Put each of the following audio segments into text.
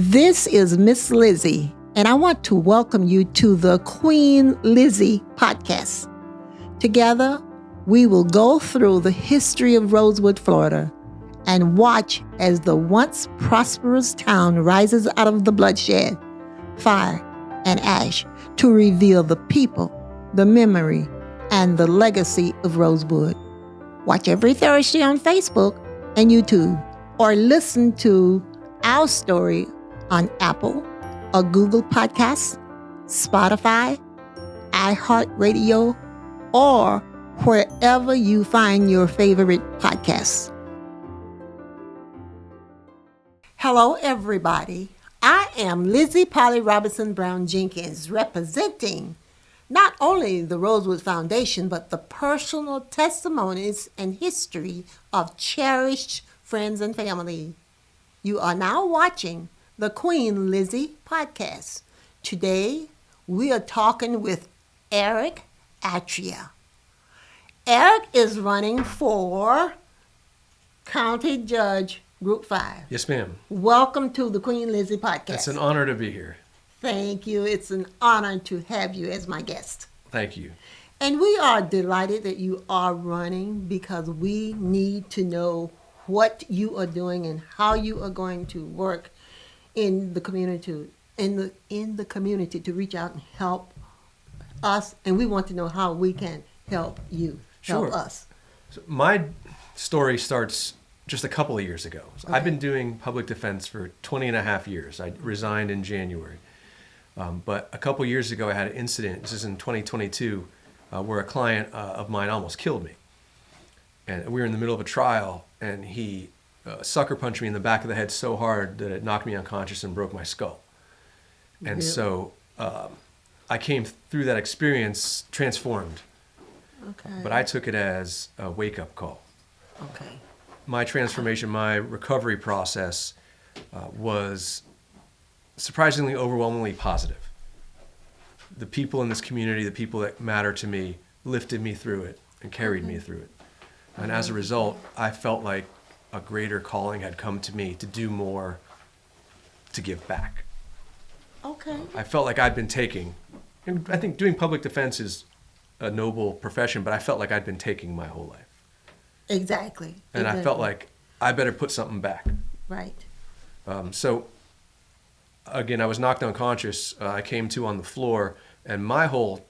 This is Miss Lizzie, and I want to welcome you to the Queen Lizzie podcast. Together, we will go through the history of Rosewood, Florida, and watch as the once prosperous town rises out of the bloodshed, fire, and ash to reveal the people, the memory, and the legacy of Rosewood. Watch every Thursday on Facebook and YouTube, or listen to our story on Apple or Google Podcasts, Spotify, iHeartRadio, or wherever you find your favorite podcasts. Hello, everybody. I am Lizzie Robinson Jenkins, representing not only the Rosewood Foundation, but the personal testimonies and history of cherished friends and family. You are now watching the Queen Lizzie podcast. Today, we are talking with Eric Atria. Eric is running for County Judge Group 5. Yes, ma'am. Welcome to the Queen Lizzie podcast. It's an honor to be here. Thank you. It's an honor to have you as my guest. Thank you. And we are delighted that you are running because we need to know what you are doing and how you are going to work in the community, in the community to reach out and help us. And we want to know how we can help you, help us. So my story starts just a couple of years ago. So Okay. I've been doing public defense for 20 and a half years. I resigned in January. But a couple of years ago, I had an incident, this is in 2022, where a client of mine almost killed me. And we were in the middle of a trial, and he sucker punched me in the back of the head so hard that it knocked me unconscious and broke my skull. And so I came through that experience transformed. Okay. But I took it as a wake-up call. Okay. My transformation, my recovery process was surprisingly overwhelmingly positive. The people in this community, the people that matter to me, lifted me through it and carried me through it. And as a result, I felt like a greater calling had come to me to do more, to give back. Okay. I felt like I'd been taking, and I think doing public defense is a noble profession, but I felt like I'd been taking my whole life. Exactly. And I felt like I better put something back. Right. So again, I was knocked unconscious. I came to on the floor, and my whole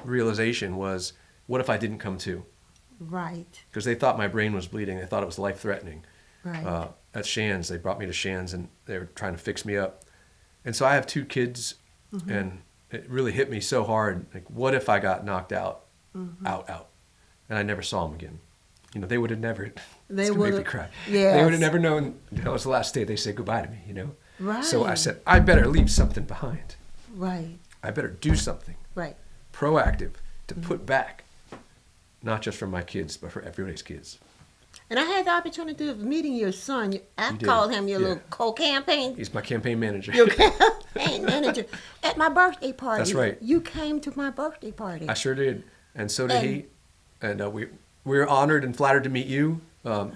realization was, what if I didn't come to? Right. Because they thought my brain was bleeding. They thought it was life-threatening. Right. At Shands, they brought me to Shands, and they were trying to fix me up. And so I have two kids, and it really hit me so hard. Like, what if I got knocked out, out, and I never saw them again? You know, they would have never. They would would make me cry. Yes. They would have never known that was the last day they said goodbye to me. You know. Right. So I said, I better leave something behind. Right. I better do something Right. proactive to put back, not just for my kids, but for everybody's kids. And I had the opportunity of meeting your son. I You did. called him your Yeah. little co-campaign. He's my campaign manager. Your campaign manager at my birthday party. That's right. You came to my birthday party. I sure did, and so did And- he. And we were honored and flattered to meet you. And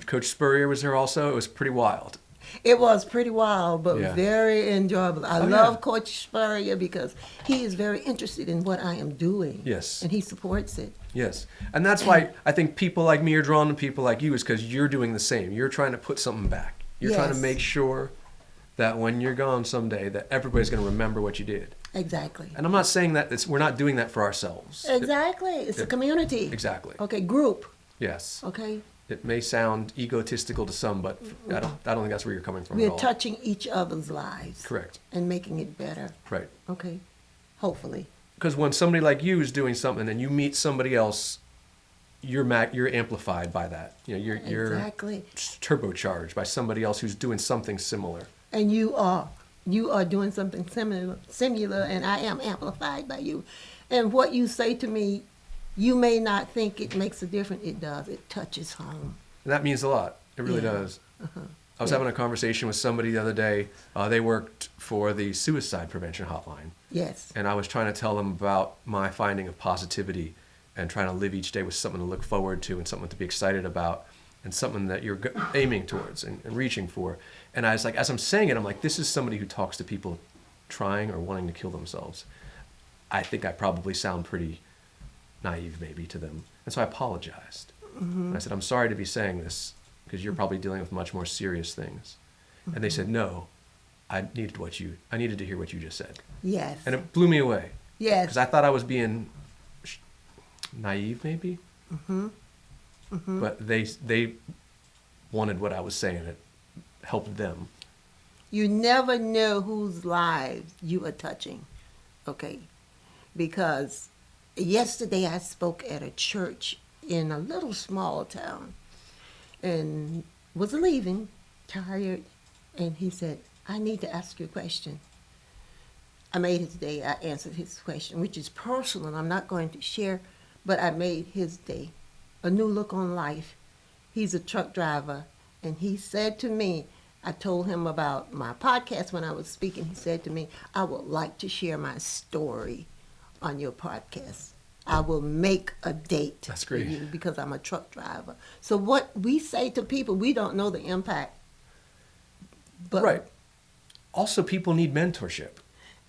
Coach Spurrier was there also. It was pretty wild. It was pretty wild, but Yeah. very enjoyable. I Oh, love yeah. Coach Spurrier because he is very interested in what I am doing. Yes. And he supports it. Yes, and that's why I think people like me are drawn to people like you, is because you're doing the same. You're trying to put something back. You're trying to Yes. make sure that when you're gone someday, that everybody's going to remember what you did. Exactly. And I'm not saying that we're not doing that for ourselves. Exactly. It's a community. Exactly. Okay, group. Yes. Okay. It may sound egotistical to some, but I don't think that's where you're coming from at We're all. touching each other's lives. Correct. And making it better. Right. Okay. Hopefully. Because when somebody like you is doing something and you meet somebody else, you're amplified by that. You know, you're Exactly. turbocharged by somebody else who's doing something similar. And you are doing something similar, and I am amplified by you. And what you say to me, you may not think it makes a difference. It does. It touches home. And that means a lot. It really Yeah. does. I was having a conversation with somebody the other day. They worked for the suicide prevention hotline. Yes. And I was trying to tell them about my finding of positivity and trying to live each day with something to look forward to and something to be excited about and something that you're aiming towards and reaching for. And I was like, as I'm saying it, I'm like, this is somebody who talks to people trying or wanting to kill themselves. I think I probably sound pretty naive maybe to them. And so I apologized. And I said, I'm sorry to be saying this because you're probably dealing with much more serious things. And they said, no, I needed to hear what you just said. Yes. And it blew me away. Yes. Because I thought I was being naive maybe. But they wanted what I was saying. It helped them. You never know whose lives you are touching, okay? Because yesterday I spoke at a church in a little small town and was leaving, tired, and he said, I need to ask you a question. I made his day. I answered his question, which is personal, and I'm not going to share, but I made his day. A new look on life. He's a truck driver, and he said to me, I told him about my podcast when I was speaking. He said to me, I would like to share my story on your podcast. I will make a date That's great. for you because I'm a truck driver. So what we say to people, we don't know the impact. But Right. Also, people need mentorship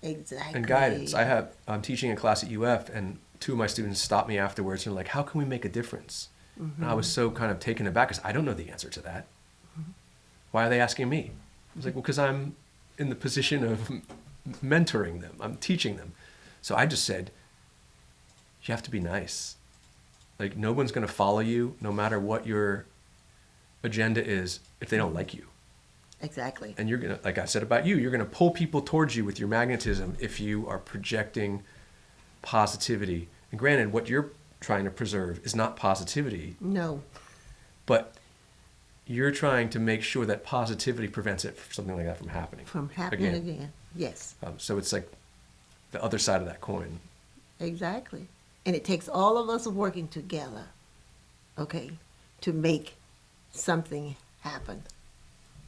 Exactly. and guidance. I'm teaching a class at UF, and two of my students stopped me afterwards and were like, how can we make a difference? And I was so kind of taken aback because I don't know the answer to that. Why are they asking me? I was like, well, because I'm in the position of mentoring them. I'm teaching them. So I just said, you have to be nice. Like, no one's going to follow you, no matter what your agenda is, if they don't like you. Exactly. And you're going to, like I said about you, you're going to pull people towards you with your magnetism if you are projecting positivity. And granted, what you're trying to preserve is not positivity, No. but you're trying to make sure that positivity prevents it from something like that from happening. From happening again. Yes. So it's like the other side of that coin. Exactly. And it takes all of us working together, okay, to make something happen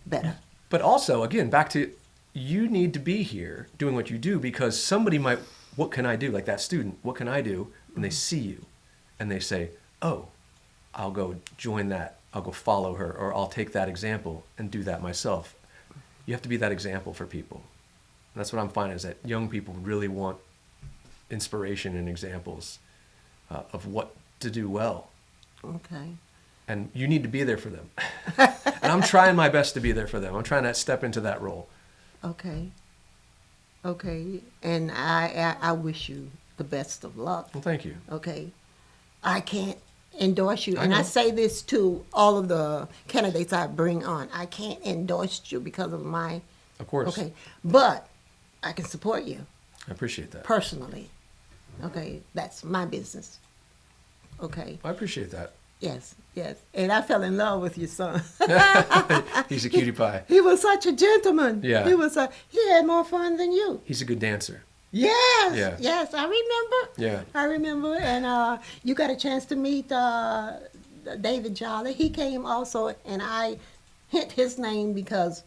better. But also, again, back to you need to be here doing what you do because somebody might, what can I do? Like that student, what can I do? And they see you and they say, oh, I'll go join that. I'll go follow her, or I'll take that example and do that myself. You have to be that example for people. And that's what I'm finding is that young people really want inspiration and examples of what to do well. Okay. And you need to be there for them. And I'm trying my best to be there for them. I'm trying to step into that role. Okay. Okay. And I wish you the best of luck. Well, thank you. Okay. I can't endorse you. I And I know. say this to all of the candidates I bring on. I can't endorse you because of my, Of course. okay. But I can support you I appreciate that. personally. Okay. That's my business. Okay. I appreciate that. Yes, yes. And I fell in love with your son. He's a cutie pie. He was such a gentleman. Yeah. He had more fun than you. He's a good dancer. Yes, Yeah. yes, I remember. Yeah. I remember. And you got a chance to meet David Jolly. He came also, and I hit his name because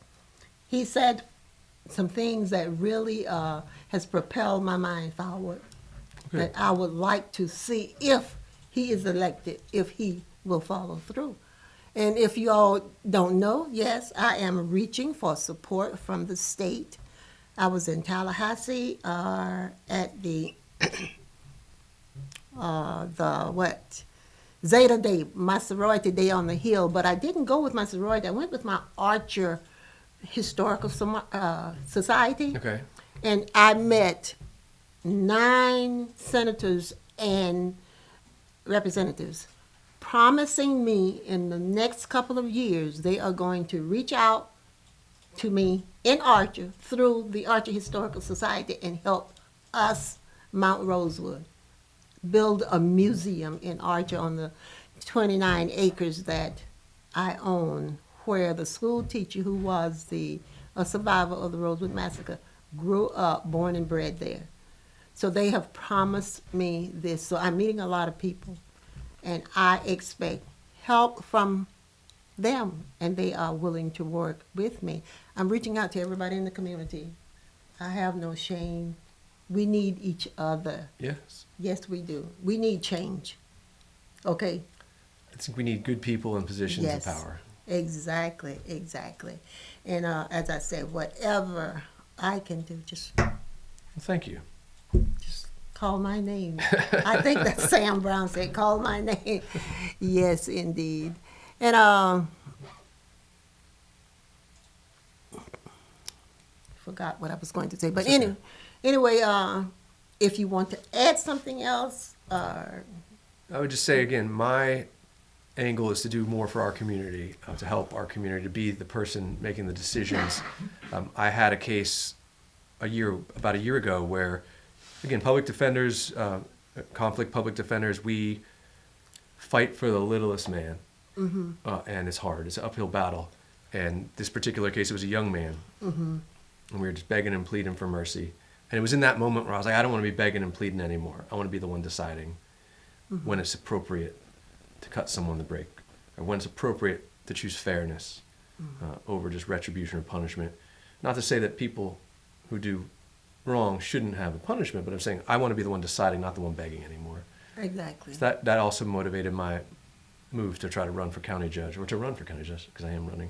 he said some things that really has propelled my mind forward. Good. That I would like to see if he is elected, if he will follow through. And if you all don't know, yes, I am reaching for support from the state. I was in Tallahassee at the Zeta Day, my sorority day on the Hill, but I didn't go with my sorority. I went with my Archer Historical Society. Okay. And I met 9 senators and representatives promising me in the next couple of years they are going to reach out to me in Archer through the Archer Historical Society and help us, Mount Rosewood, build a museum in Archer on the 29 acres that I own, where the school teacher who was a survivor of the Rosewood Massacre grew up, born and bred there. So they have promised me this. So I'm meeting a lot of people, and I expect help from them, and they are willing to work with me. I'm reaching out to everybody in the community. I have no shame. We need each other. Yes. Yes, we do. We need change. Okay? I think we need good people in positions Yes. of power. Exactly, exactly. And as I said, whatever I can do, just Thank you. call my name. I think that Sam Brown said, call my name. Yes, indeed. And forgot what I was going to say. But That's okay. anyway, if you want to add something else, I would just say again, my angle is to do more for our community, to help our community, to be the person making the decisions. I had a case about a year ago where, again, public defenders, conflict public defenders, we fight for the littlest man, and it's hard. It's an uphill battle. And this particular case, it was a young man, and we were just begging and pleading for mercy. And it was in that moment where I was like, I don't want to be begging and pleading anymore. I want to be the one deciding when it's appropriate to cut someone the break, or when it's appropriate to choose fairness over just retribution or punishment. Not to say that people who do wrong shouldn't have a punishment, but I'm saying I want to be the one deciding, not the one begging anymore. exactly. So that also motivated my move to try to run for county judge, or to run for county judge, because I am running.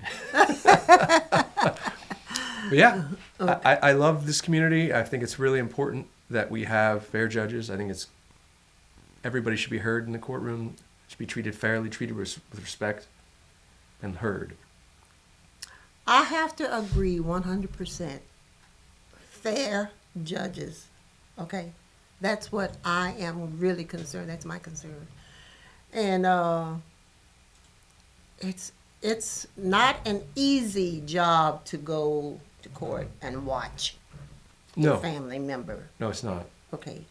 But yeah, okay. I love this community. I think it's really important that we have fair judges. I think everybody should be heard in the courtroom, should be treated fairly, treated with respect, and heard. I have to agree 100%. Fair judges, okay? That's what I am really concerned. That's my concern. And it's not an easy job to go to court and watch No. a family member, No, it's not. okay,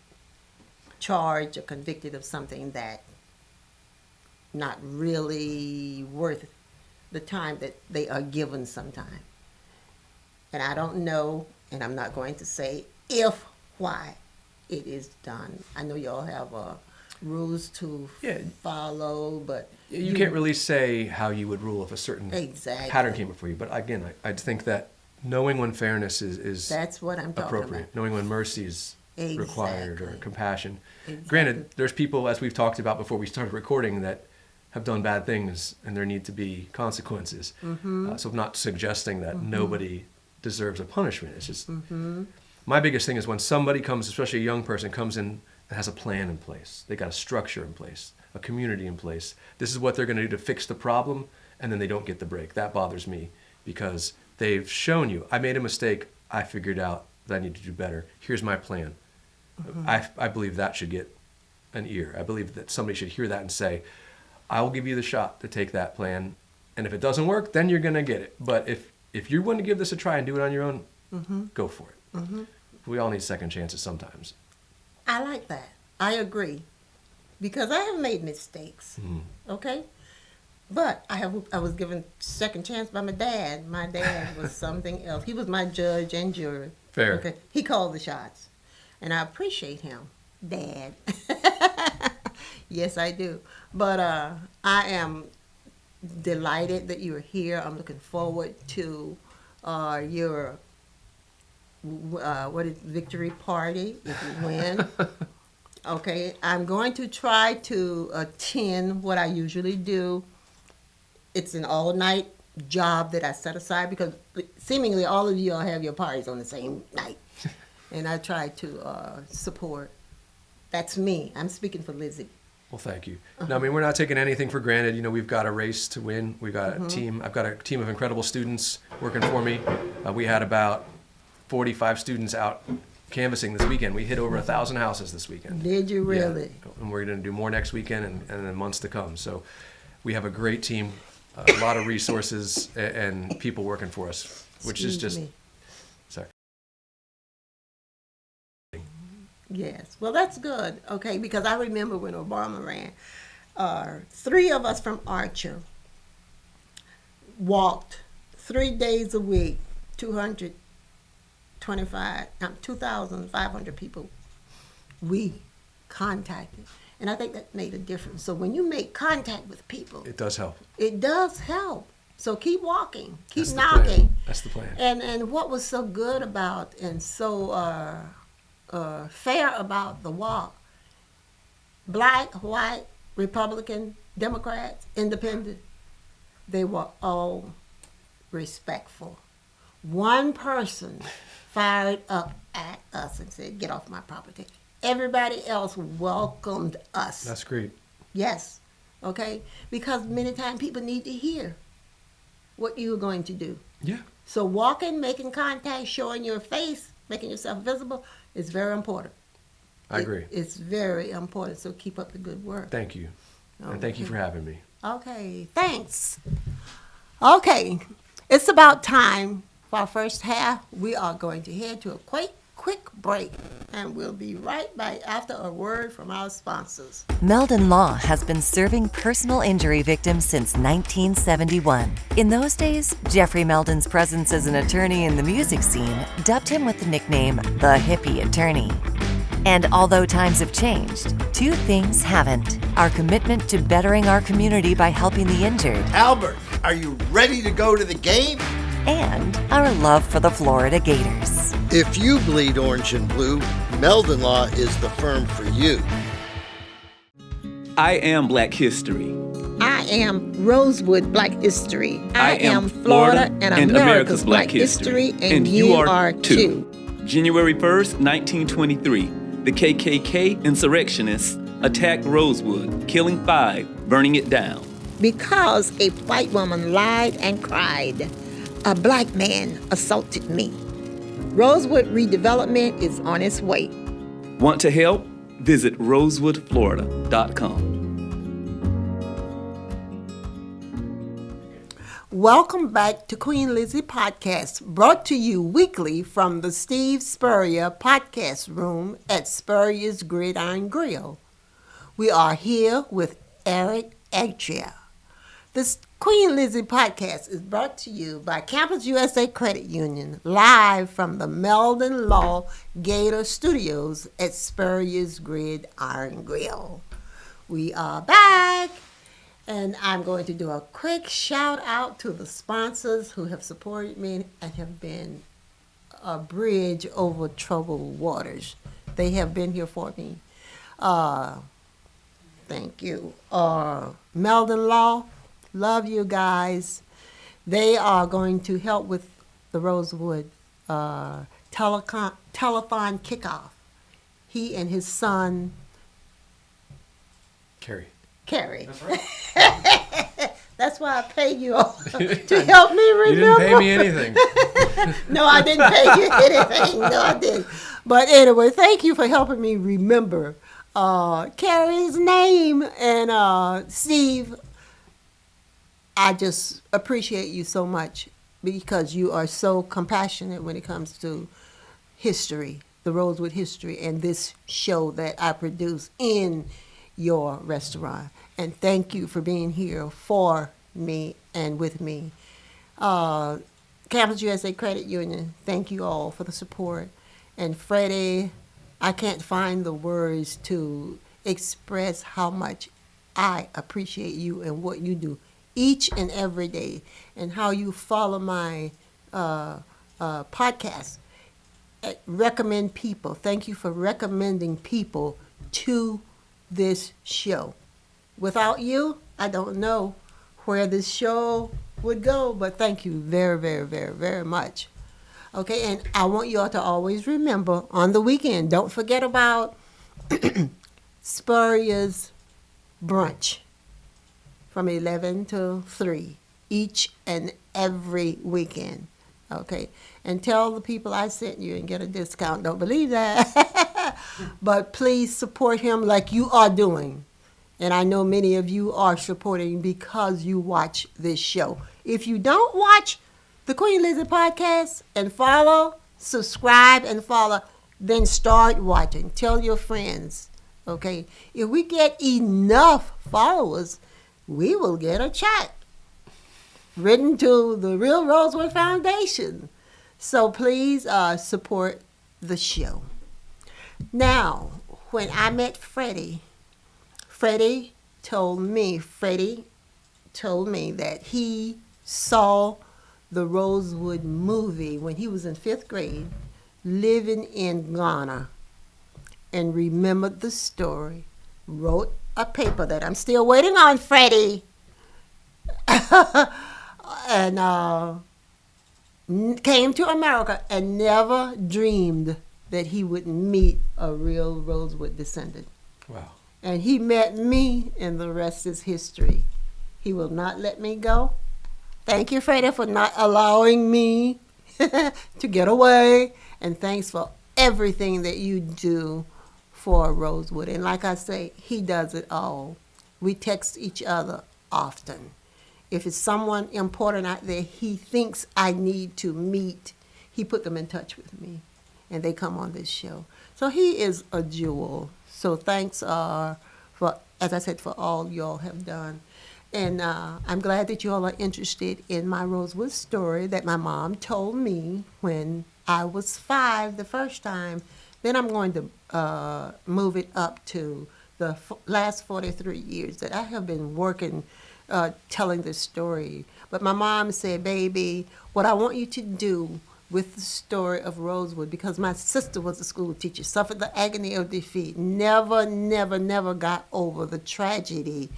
charged or convicted of something that not really worth the time that they are given sometime. And I don't know, and I'm not going to say why it is done. I know y'all have rules to follow, but You can't really say how you would rule if a certain exactly pattern came before you. But again, I think that knowing when fairness is that's what I'm talking appropriate, about. knowing when mercy is required, or Exactly. compassion. Exactly. Granted, there's people, as we've talked about before we started recording, that have done bad things, and there need to be consequences. So I'm not suggesting that nobody deserves a punishment. It's just my biggest thing is when somebody comes, especially a young person, comes in and has a plan in place. They got a structure in place, a community in place. This is what they're going to do to fix the problem, and then they don't get the break. That bothers me because they've shown you, I made a mistake. I figured out that I need to do better. Here's my plan. I believe that should get an ear. I believe that somebody should hear that and say, I will give you the shot to take that plan, and if it doesn't work, then you're going to get it. But if you're willing to give this a try and do it on your own, go for it. We all need second chances sometimes. I like that. I agree. Because I have made mistakes. Okay? But I was given second chance by my dad. My dad was something else. He was my judge and jury. Fair. Okay. He called the shots. And I appreciate him. Dad. Yes, I do. But I am delighted that you're here. I'm looking forward to your victory party if you win. Okay, I'm going to try to attend what I usually do. It's an all-night job that I set aside because seemingly all of you all have your parties on the same night. And I try to support. That's me. I'm speaking for Lizzie. Well, thank you. No, I mean, we're not taking anything for granted. You know, we've got a race to win. We've got a team. I've got a team of incredible students working for me. We had about 45 students out canvassing this weekend. We hit over 1,000 houses this weekend. Did you really? Yeah. And we're going to do more next weekend and in months to come. So we have a great team, a lot of resources and people working for us, which is just... Sorry. Yes. Well, that's good. Okay, because I remember when Obama ran, 3 of us from Archer walked 3 days a week, 2,500 people we contacted. And I think that made a difference. So when you make contact with people, it does help. It does help. So keep walking, keep That's knocking. That's the plan. And what was so good about and so fair about the walk, black, white, Republican, Democrats, Independent, They were all respectful. One person fired up at us and said, "Get off my property." Everybody else welcomed us. That's great. Yes. Okay? Because many times people need to hear what you're going to do. Yeah. So walking, making contact, showing your face, making yourself visible is very important. I agree. It's very important. So keep up the good work. Thank you. And thank you for having me. Okay, thanks. Okay, it's about time for our first half. We are going to head to a quick break, and we'll be right back after a word from our sponsors. Meldon Law has been serving personal injury victims since 1971. In those days, Jeffrey Meldon's presence as an attorney in the music scene dubbed him with the nickname the Hippie Attorney. And although times have changed, two things haven't: our commitment to bettering our community by helping the injured, Albert, are you ready to go to the game? and our love for the Florida Gators. If you bleed orange and blue, Meldon Law is the firm for you. I am Black History. I am Rosewood Black History. I am Florida and America's Black History, and you are too. January 1st, 1923, the KKK insurrectionists attacked Rosewood, killing 5, burning it down. Because a white woman lied and cried, a black man assaulted me. Rosewood redevelopment is on its way. Want to help? Visit rosewoodflorida.com. Welcome back to Queen Lizzie Podcast, brought to you weekly from the Steve Spurrier Podcast Room at Spurrier's Gridiron Grill. We are here with Eric Atria. This Queen Lizzie Podcast is brought to you by Campus USA Credit Union, live from the Meldon Law Gator Studios at Spurrier's Gridiron Grill. We are back, and I'm going to do a quick shout out to the sponsors who have supported me and have been a bridge over troubled waters. They have been here for me. Thank you. Meldon Law. Love you guys. They are going to help with the Rosewood telethon kickoff. He and his son, Carrie. That's right. That's why I pay you to help me remember. You didn't pay me anything. No, I didn't pay you anything. No, I didn't. But anyway, thank you for helping me remember Carrie's name. And Steve, I just appreciate you so much because you are so compassionate when it comes to history, the Rosewood history, and this show that I produce in your restaurant. And thank you for being here for me and with me. Campus USA Credit Union, thank you all for the support. And Freddie, I can't find the words to express how much I appreciate you and what you do each and every day, and how you follow my podcast. Recommend people. Thank you for recommending people to this show. Without you, I don't know where this show would go, but thank you very, very, very, very much. Okay, and I want you all to always remember on the weekend, don't forget about Spurrier's brunch from 11 to 3 each and every weekend. Okay, and tell the people I sent you and get a discount. Don't believe that. But please support him like you are doing. And I know many of you are supporting because you watch this show. If you don't watch the Queen Lizzie Podcast and subscribe and follow, then start watching. Tell your friends. Okay, if we get enough followers, we will get a check written to the Real Rosewood Foundation. So please support the show. Now, when I met Freddie told me that he saw the Rosewood movie when he was in 5th grade, living in Ghana, and remembered the story, wrote a paper that I'm still waiting on, Freddie. and came to America and never dreamed that he would meet a real Rosewood descendant. Wow. And he met me, and the rest is history. He will not let me go. Thank you, Freddie, for not allowing me to get away. And thanks for everything that you do for Rosewood. And like I say, he does it all. We text each other often. If it's someone important out there he thinks I need to meet, he put them in touch with me, and they come on this show. So he is a jewel. So thanks for, as I said, for all y'all have done. And I'm glad that you all are interested in my Rosewood story that my mom told me when I was 5 the first time. Then I'm going to move it up to the last 43 years that I have been working telling this story. But my mom said, baby, what I want you to do with the story of Rosewood, because my sister was a school teacher, suffered the agony of defeat, never got over the tragedy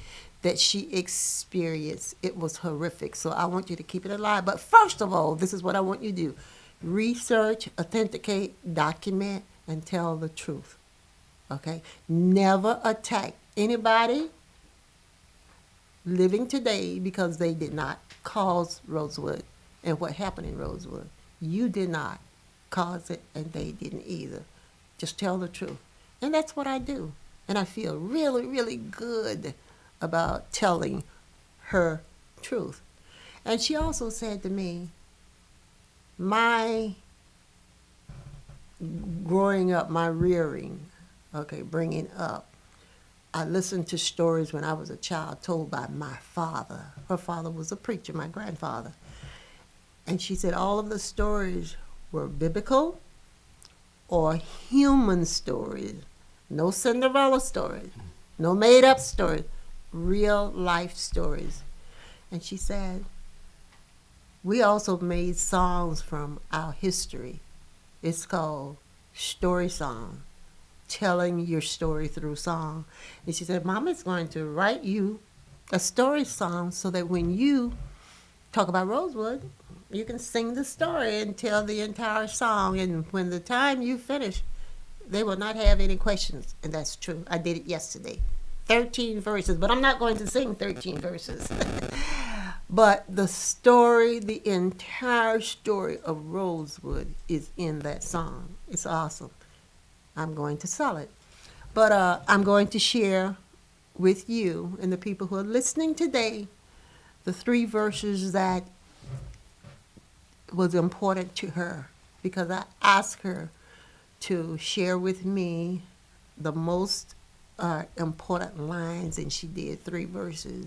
that she experienced. It was horrific. So I want you to keep it alive. But first of all, this is what I want you to do. Research, authenticate, document, and tell the truth. Okay? Never attack anybody living today because they did not cause Rosewood and what happened in Rosewood. You did not cause it, and they didn't either. Just tell the truth. And that's what I do. And I feel really good about telling her truth. And she also said to me, my growing up, my rearing, bringing up, I listened to stories when I was a child told by my father. Her father was a preacher, my grandfather. And she said all of the stories were biblical or human stories. No Cinderella stories, no made-up stories, real life stories. And she said, we also made songs from our history. It's called Story Song, telling your story through song. And she said, Mama's going to write you a story song so that when you talk about Rosewood, you can sing the story and tell the entire song. And when the time you finish, they will not have any questions. And that's true. I did it yesterday. 13 verses, but I'm not going to sing 13 verses. But the story, the entire story of Rosewood is in that song. It's awesome. I'm going to sell it. But I'm going to share with you and the people who are listening today the 3 verses that was important to her, because I asked her to share with me the most important lines, and she did 3 verses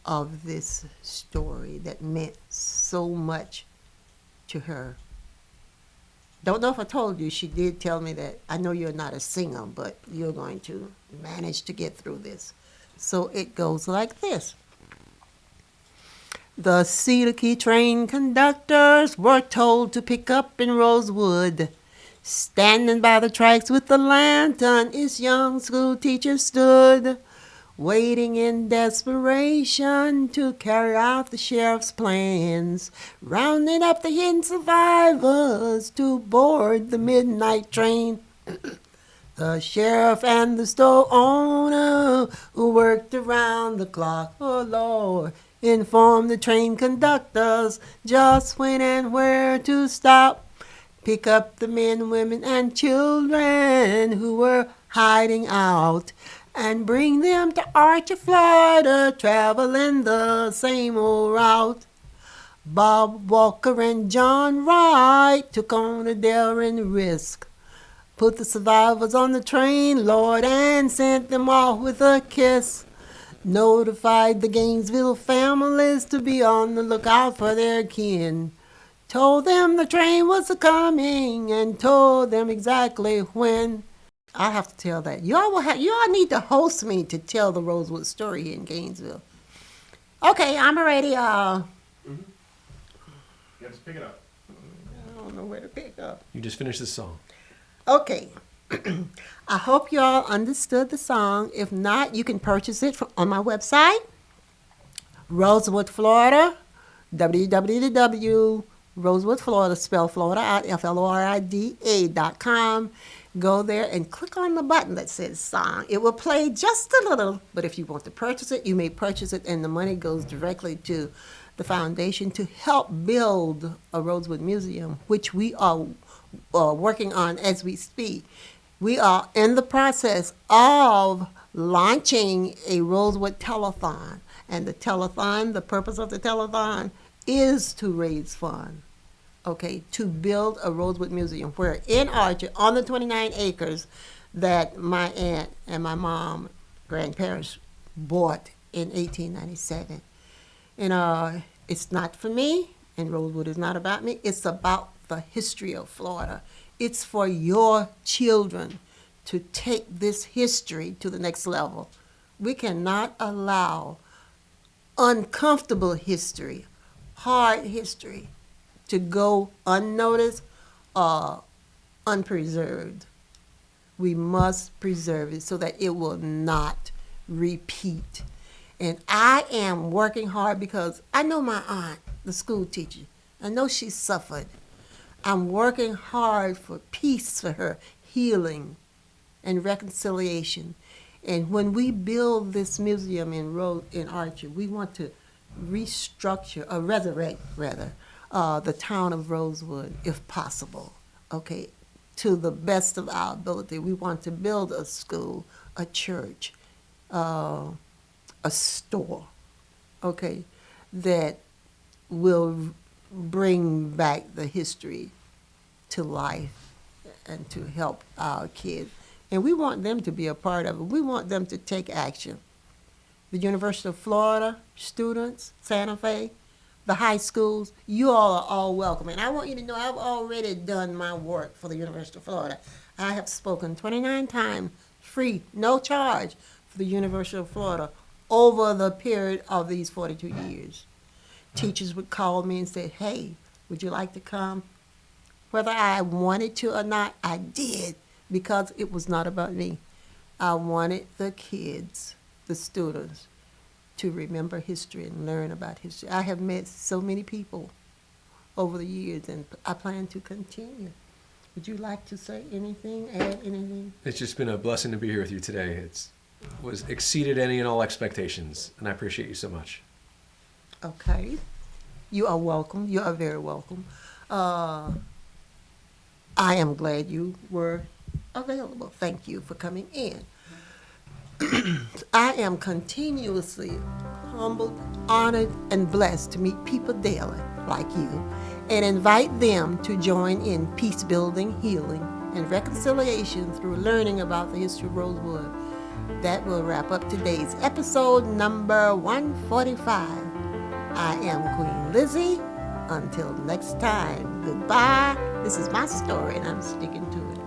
of this story that meant so much to her. Don't know if I told you, she did tell me that, I know you're not a singer, but you're going to manage to get through this. So it goes like this. The Cedar Key train conductors were told to pick up in Rosewood. Standing by the tracks with the lantern, its young school teacher stood, waiting in desperation to carry out the sheriff's plans, rounding up the hidden survivors to board the midnight train. The sheriff and the store owner who worked around the clock, oh Lord, informed the train conductors just when and where to stop. Pick up the men, women, and children who were hiding out and bring them to Archer, Florida, traveling the same old route. Bob Walker and John Wright took on a daring risk. Put the survivors on the train, Lord, and sent them off with a kiss. Notified the Gainesville families to be on the lookout for their kin. Told them the train was a-coming and told them exactly when. I have to tell that. Y'all need to host me to tell the Rosewood story in Gainesville. Okay, I'm ready. You have to pick it up. I don't know where to pick up. You just finished the song. Okay. I hope y'all understood the song. If not, you can purchase it on my website, Rosewood, Florida, www.Rosewood, Florida, spell Florida out, FLORIDA.com. Go there and click on the button that says song. It will play just a little, but if you want to purchase it, you may purchase it, and the money goes directly to the foundation to help build a Rosewood Museum, which we are working on as we speak. We are in the process of launching a Rosewood telethon, and the telethon, the purpose of the telethon is to raise funds. Okay, to build a Rosewood Museum where in Archer, on the 29 acres that my aunt and my mom, grandparents, bought in 1897. And it's not for me, and Rosewood is not about me. It's about the history of Florida. It's for your children to take this history to the next level. We cannot allow uncomfortable history, hard history, to go unnoticed or unpreserved. We must preserve it so that it will not repeat. And I am working hard because I know my aunt, the school teacher. I know she suffered. I'm working hard for peace for her, healing and reconciliation. And when we build this museum in Archer, we want to restructure, or resurrect rather, the town of Rosewood, if possible, okay, to the best of our ability. We want to build a school, a church, a store, okay, that will bring back the history to life and to help our kids. And we want them to be a part of it. We want them to take action. The University of Florida students, Santa Fe, the high schools, you all are all welcome. And I want you to know I've already done my work for the University of Florida. I have spoken 29 times, free, no charge, for the University of Florida over the period of these 42 years. Teachers would call me and say, hey, would you like to come? Whether I wanted to or not, I did, because it was not about me. I wanted the kids, the students, to remember history and learn about history. I have met so many people over the years, and I plan to continue. Would you like to say anything, add anything? It's just been a blessing to be here with you today. It was exceeded any and all expectations, and I appreciate you so much. Okay. You are welcome. You are very welcome. I am glad you were available. Thank you for coming in. I am continuously humbled, honored, and blessed to meet people daily like you and invite them to join in peace building, healing, and reconciliation through learning about the history of Rosewood. That will wrap up today's episode number 145. I am Queen Lizzie. Until next time, goodbye. This is my story, and I'm sticking to it.